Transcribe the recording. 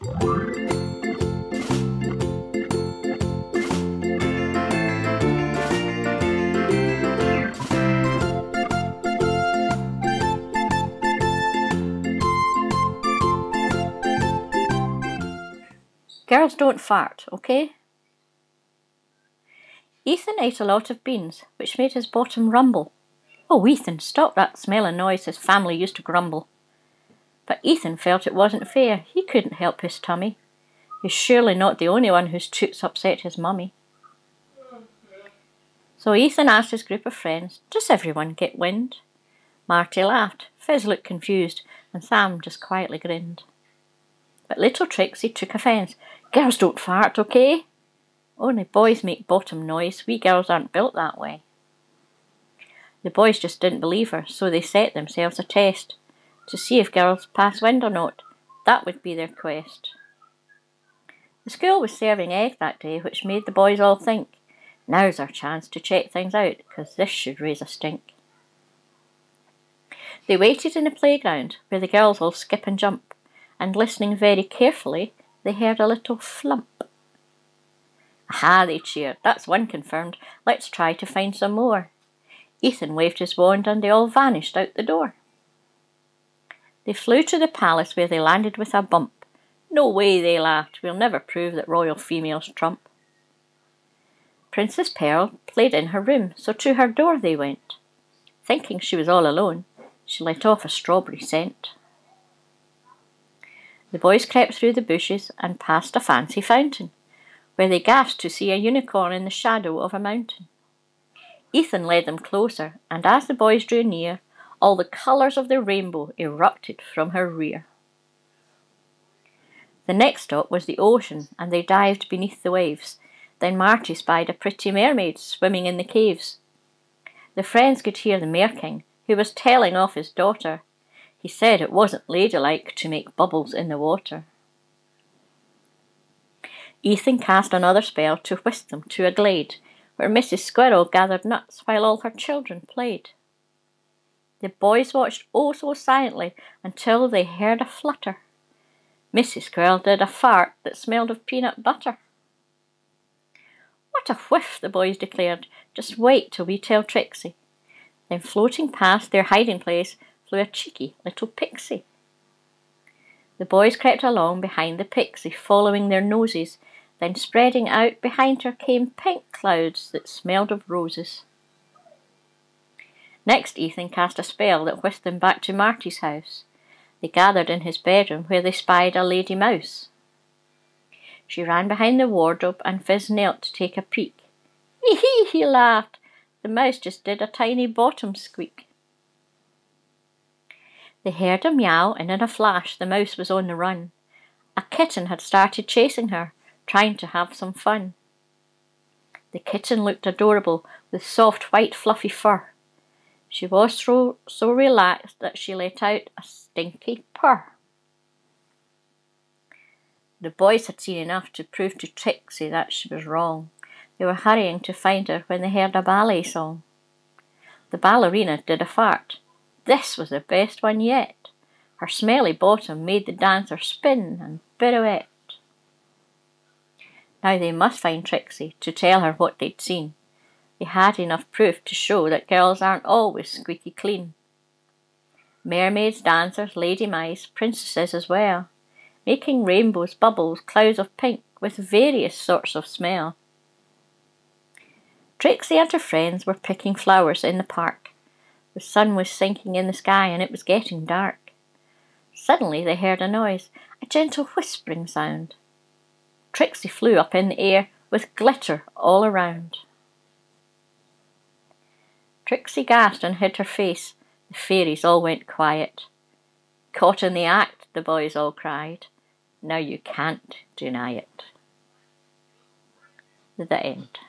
Girls don't fart, okay? Ethan ate a lot of beans, which made his bottom rumble. Oh, Ethan, stop that smelling noise, his family used to grumble. But Ethan felt it wasn't fair. He couldn't help his tummy. He's surely not the only one whose toots upset his mummy. So Ethan asked his group of friends, does everyone get wind? Marty laughed, Fizz looked confused, and Sam just quietly grinned. But little Trixie took offence. Girls don't fart, okay? Only boys make bottom noise. We girls aren't built that way. The boys just didn't believe her, so they set themselves a test to see if girls pass wind or not. That would be their quest. The school was serving egg that day, which made the boys all think, now's our chance to check things out, because this should raise a stink. They waited in the playground, where the girls all skip and jump, and listening very carefully, they heard a little flump. Aha, they cheered. That's one confirmed. Let's try to find some more. Ethan waved his wand and they all vanished out the door. They flew to the palace where they landed with a bump. No way, they laughed. We'll never prove that royal females trump. Princess Pearl played in her room, so to her door they went. Thinking she was all alone, she let off a strawberry scent. The boys crept through the bushes and past a fancy fountain, where they gasped to see a unicorn in the shadow of a mountain. Ethan led them closer, and as the boys drew near, all the colours of the rainbow erupted from her rear. The next stop was the ocean, and they dived beneath the waves. Then Marty spied a pretty mermaid swimming in the caves. The friends could hear the Mer King, who was telling off his daughter. He said it wasn't ladylike to make bubbles in the water. Ethan cast another spell to whisk them to a glade, where Mrs. Squirrel gathered nuts while all her children played. The boys watched oh so silently until they heard a flutter. Mrs. Squirrel did a fart that smelled of peanut butter. What a whiff, the boys declared. Just wait till we tell Trixie. Then floating past their hiding place flew a cheeky little pixie. The boys crept along behind the pixie, following their noses. Then spreading out behind her came pink clouds that smelled of roses. Next Ethan cast a spell that whisked them back to Marty's house. They gathered in his bedroom where they spied a lady mouse. She ran behind the wardrobe and Fizz knelt to take a peek. Hee hee, he laughed. The mouse just did a tiny bottom squeak. They heard a meow and in a flash the mouse was on the run. A kitten had started chasing her, trying to have some fun. The kitten looked adorable with soft white fluffy fur. She was so relaxed that she let out a stinky purr. The boys had seen enough to prove to Trixie that she was wrong. They were hurrying to find her when they heard a ballet song. The ballerina did a fart. This was the best one yet. Her smelly bottom made the dancer spin and pirouette. Now they must find Trixie to tell her what they'd seen. They had enough proof to show that girls aren't always squeaky clean. Mermaids, dancers, lady mice, princesses as well, making rainbows, bubbles, clouds of pink with various sorts of smell. Trixie and her friends were picking flowers in the park. The sun was sinking in the sky and it was getting dark. Suddenly they heard a noise, a gentle whispering sound. Trixie flew up in the air with glitter all around. Trixie gasped and hid her face. The fairies all went quiet. Caught in the act, the boys all cried. Now you can't deny it. The end.